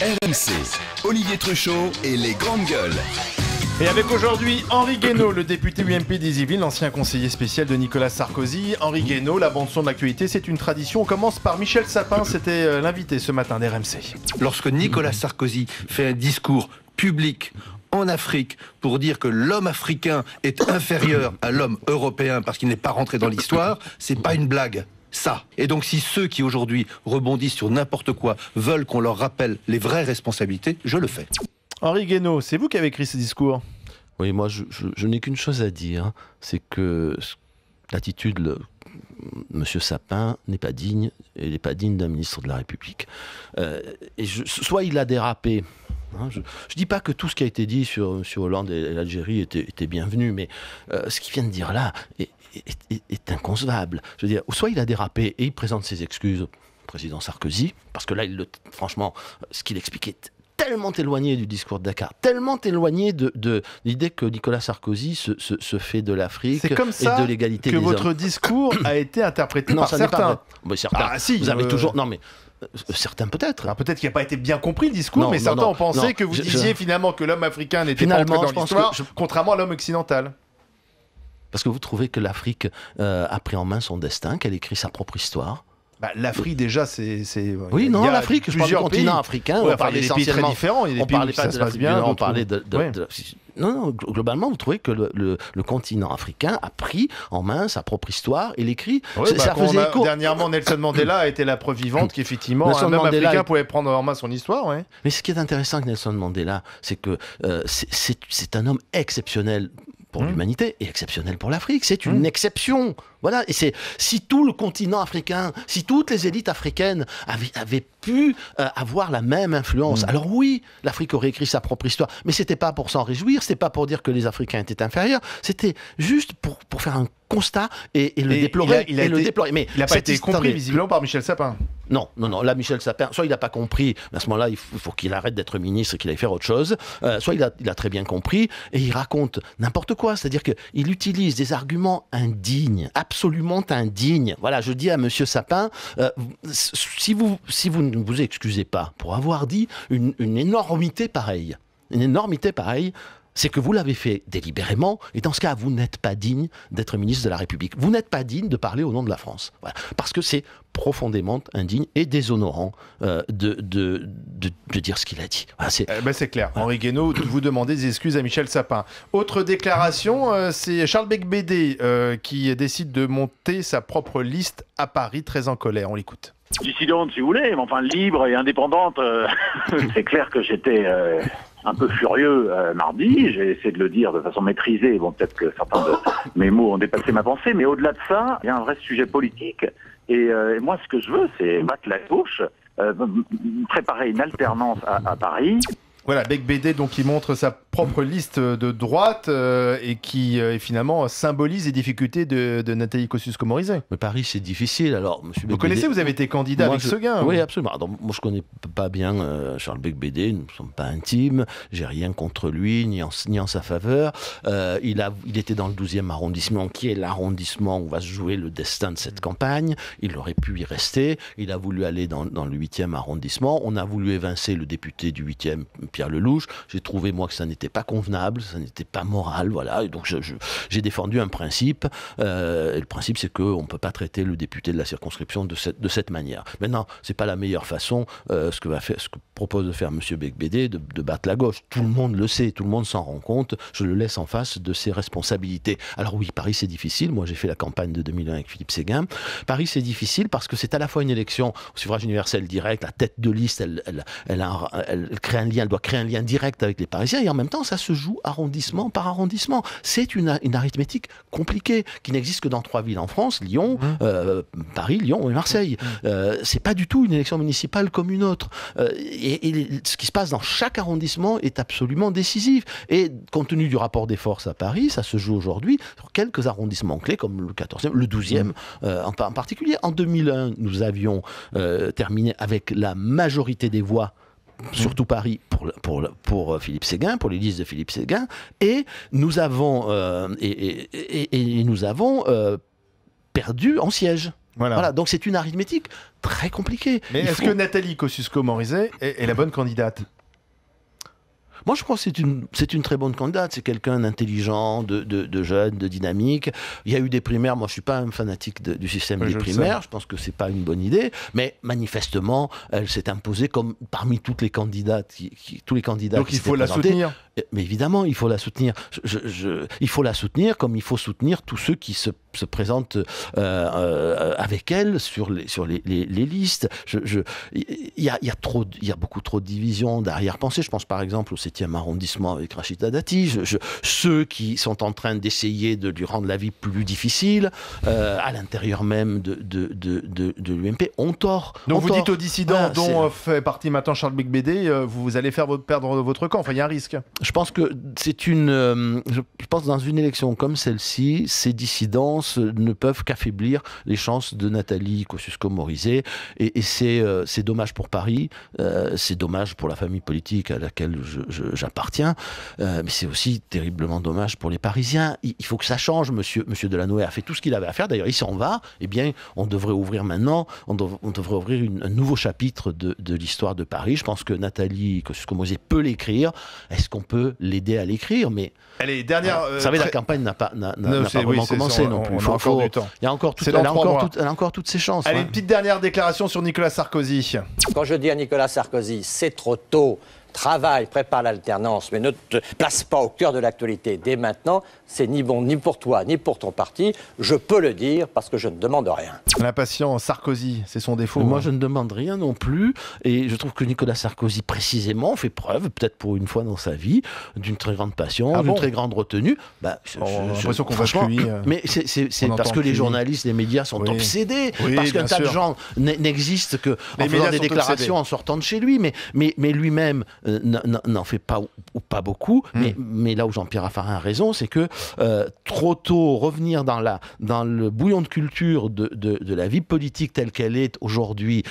RMC, Olivier Truchot et les grandes gueules. Et avec aujourd'hui Henri Guénaud, le député UMP d'Ivry, l'ancien conseiller spécial de Nicolas Sarkozy. Henri Guénaud, la bande-son de l'actualité, c'est une tradition. On commence par Michel Sapin, c'était l'invité ce matin d'RMC. Lorsque Nicolas Sarkozy fait un discours public en Afrique pour dire que l'homme africain est inférieur à l'homme européen parce qu'il n'est pas rentré dans l'histoire, c'est pas une blague. Ça. Et donc si ceux qui aujourd'hui rebondissent sur n'importe quoi veulent qu'on leur rappelle les vraies responsabilités, je le fais. Henri Guénaud, c'est vous qui avez écrit ce discours? Oui, moi je n'ai qu'une chose à dire, c'est que l'attitude de M. Sapin n'est pas digne, et n'est pas digne d'un ministre de la République. Soit il a dérapé. Je ne dis pas que tout ce qui a été dit sur Hollande et l'Algérie était bienvenu, mais ce qu'il vient de dire là est inconcevable. Je veux dire, soit il a dérapé et il présente ses excuses au président Sarkozy, parce que là, franchement, ce qu'il expliquait est tellement éloigné du discours de Dakar, tellement éloigné de l'idée que Nicolas Sarkozy se fait de l'Afrique et de l'égalité des hommes. C'est comme ça que votre discours a été interprété par certains. Certains. Ah si, vous avez toujours... Non mais... certains peut-être. Alors peut-être qu'il n'a pas été bien compris le discours, mais certains ont pensé que vous disiez finalement que l'homme africain n'était pas entré dans l'histoire, contrairement à l'homme occidental. Parce que vous trouvez que l'Afrique a pris en main son destin, qu'elle écrit sa propre histoire. L'Afrique déjà, c'est... Oui, non, l'Afrique, je parle du continent africain. On parlait des pays très différents. Il y a des pays où ça se passe bien. On parlait de... Non, globalement, vous trouvez que le continent africain a pris en main sa propre histoire et l'écrit. Ça faisait écho. Dernièrement, Nelson Mandela a été la preuve vivante qu'effectivement, un homme africain pouvait prendre en main son histoire. Ouais. Mais ce qui est intéressant avec Nelson Mandela, c'est que c'est un homme exceptionnel pour l'humanité et exceptionnel pour l'Afrique. C'est une exception. Voilà. Et si tout le continent africain, si toutes les élites africaines avaient pu avoir la même influence, alors oui, l'Afrique aurait écrit sa propre histoire. Mais c'était pas pour s'en réjouir, c'était pas pour dire que les Africains étaient inférieurs, c'était juste pour faire un constat et le déplorer. Mais il n'a pas été compris visiblement par Michel Sapin. Non, là, Michel Sapin, soit il n'a pas compris, mais à ce moment-là, il faut qu'il arrête d'être ministre et qu'il aille faire autre chose, soit il a très bien compris, et il raconte n'importe quoi, c'est-à-dire qu'il utilise des arguments indignes, absolument indignes. Voilà, je dis à Monsieur Sapin, si vous ne vous excusez pas pour avoir dit une énormité pareille, c'est que vous l'avez fait délibérément, et dans ce cas, vous n'êtes pas digne d'être ministre de la République. Vous n'êtes pas digne de parler au nom de la France. Voilà. Parce que c'est profondément indigne et déshonorant de dire ce qu'il a dit. Voilà, c'est clair. Voilà. Henri Guénaud, vous demandez des excuses à Michel Sapin. Autre déclaration, c'est Charles Becbédé qui décide de monter sa propre liste à Paris, très en colère. On l'écoute. Dissidente, si vous voulez, mais enfin libre et indépendante. C'est clair que j'étais... un peu furieux mardi, j'ai essayé de le dire de façon maîtrisée, bon peut-être que certains de mes mots ont dépassé ma pensée, mais au-delà de ça, il y a un vrai sujet politique, et moi ce que je veux c'est battre la gauche, préparer une alternance à Paris. Voilà, Becbédé donc qui montre sa propre liste de droite et qui finalement symbolise les difficultés de Nathalie Kosciusko-Morizet. Mais Paris c'est difficile, alors Monsieur Becbédé... Vous connaissez, vous avez été candidat avec Seguin. Oui, absolument. Alors, moi je connais pas bien Charles Becbédé, nous ne sommes pas intimes, j'ai rien contre lui, ni en sa faveur. Il était dans le 12e arrondissement, qui est l'arrondissement où va se jouer le destin de cette campagne. Il aurait pu y rester, il a voulu aller dans le 8e arrondissement, on a voulu évincer le député du 8e, Pierre Lelouch. J'ai trouvé, moi, que ça n'était pas convenable, ça n'était pas moral, voilà. Et donc, j'ai défendu un principe. Et le principe, c'est qu'on ne peut pas traiter le député de la circonscription de cette manière. Maintenant, c'est pas la meilleure façon, ce que propose de faire M. Becbédé, de battre la gauche. Tout le monde le sait, tout le monde s'en rend compte. Je le laisse en face de ses responsabilités. Alors oui, Paris, c'est difficile. Moi, j'ai fait la campagne de 2001 avec Philippe Séguin. Paris, c'est difficile parce que c'est à la fois une élection au suffrage universel direct, la tête de liste, elle crée un lien, elle doit créer un lien direct avec les Parisiens, et en même temps, ça se joue arrondissement par arrondissement. C'est une arithmétique compliquée, qui n'existe que dans 3 villes en France, Lyon, Paris, Lyon et Marseille. C'est pas du tout une élection municipale comme une autre. Et ce qui se passe dans chaque arrondissement est absolument décisif. Et compte tenu du rapport des forces à Paris, ça se joue aujourd'hui sur quelques arrondissements clés, comme le 14e, le 12e en particulier. En 2001, nous avions terminé avec la majorité des voix, surtout Paris, pour Philippe Séguin, pour les listes de Philippe Séguin, et nous avons, nous avons perdu en siège. Voilà, donc c'est une arithmétique très compliquée. Mais est-ce que Nathalie Kosciusko-Morizet est la bonne candidate ? Moi, je crois que c'est une très bonne candidate. C'est quelqu'un d'intelligent, de jeune, de dynamique. Il y a eu des primaires. Moi, je suis pas un fanatique du système des primaires. Je pense que c'est pas une bonne idée. Mais manifestement, elle s'est imposée comme parmi toutes les candidates, tous les candidats. Donc il faut la soutenir. Mais évidemment, il faut la soutenir. Il faut la soutenir comme il faut soutenir tous ceux qui se présentent avec elle sur les listes. Il y a beaucoup trop de divisions, d'arrière-pensée. Je pense par exemple au 7e arrondissement avec Rachida Dati. Ceux qui sont en train d'essayer de lui rendre la vie plus difficile à l'intérieur même de l'UMP ont tort. Donc vous dites aux dissidents dont fait partie maintenant Charles Becbédé, vous allez perdre votre camp. Enfin, il y a un risque. Je pense que je pense que dans une élection comme celle-ci, ces dissidences ne peuvent qu'affaiblir les chances de Nathalie Kosciusko-Morizet et c'est dommage pour Paris, c'est dommage pour la famille politique à laquelle j'appartiens, mais c'est aussi terriblement dommage pour les Parisiens. Il faut que ça change. Monsieur Delanoë a fait tout ce qu'il avait à faire. D'ailleurs, il s'en va. Eh bien, on devrait ouvrir maintenant. On devrait ouvrir un nouveau chapitre de l'histoire de Paris. Je pense que Nathalie Kosciusko-Morizet peut l'écrire. Est-ce qu'on peut l'aider à l'écrire? Mais allez, dernière. Vous savez, la campagne n'a pas vraiment commencé non plus. On a encore du temps. Elle a encore toutes ses chances. Allez, une petite dernière déclaration sur Nicolas Sarkozy. Quand je dis à Nicolas Sarkozy, c'est trop tôt. Travaille, prépare l'alternance, mais ne te place pas au cœur de l'actualité dès maintenant. C'est ni bon ni pour toi, ni pour ton parti. Je peux le dire parce que je ne demande rien. L'impatient Sarkozy, c'est son défaut. Moi, je ne demande rien non plus. Et je trouve que Nicolas Sarkozy, précisément, fait preuve, peut-être pour une fois dans sa vie, d'une très grande passion, d'une très grande retenue. J'ai l'impression qu'on va lui. Mais c'est parce que les journalistes, les médias sont obsédés. Parce qu'un tas de gens n'existent qu'en faisant des déclarations en sortant de chez lui. Mais lui-même n'en fait pas ou pas beaucoup. Mais là où Jean-Pierre Raffarin a raison, c'est que trop tôt revenir dans le bouillon de culture de la vie politique telle qu'elle est aujourd'hui,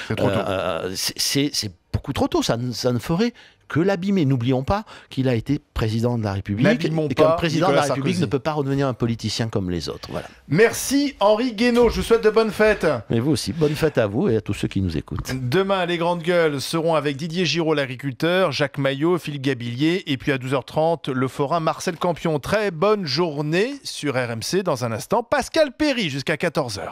c'est beaucoup trop tôt. Ça ne ferait que l'abîmer. N'oublions pas qu'il a été président de la République et qu'un président de la République ne peut pas redevenir un politicien comme les autres. Voilà. Merci Henri Guénaud, je vous souhaite de bonnes fêtes. Et vous aussi, bonne fête à vous et à tous ceux qui nous écoutent. Demain, les grandes gueules seront avec Didier Giraud, l'agriculteur, Jacques Maillot, Philippe Gabillier et puis à 12h30, le forain Marcel Campion. Très bonne journée sur RMC. Dans un instant, Pascal Perry jusqu'à 14h.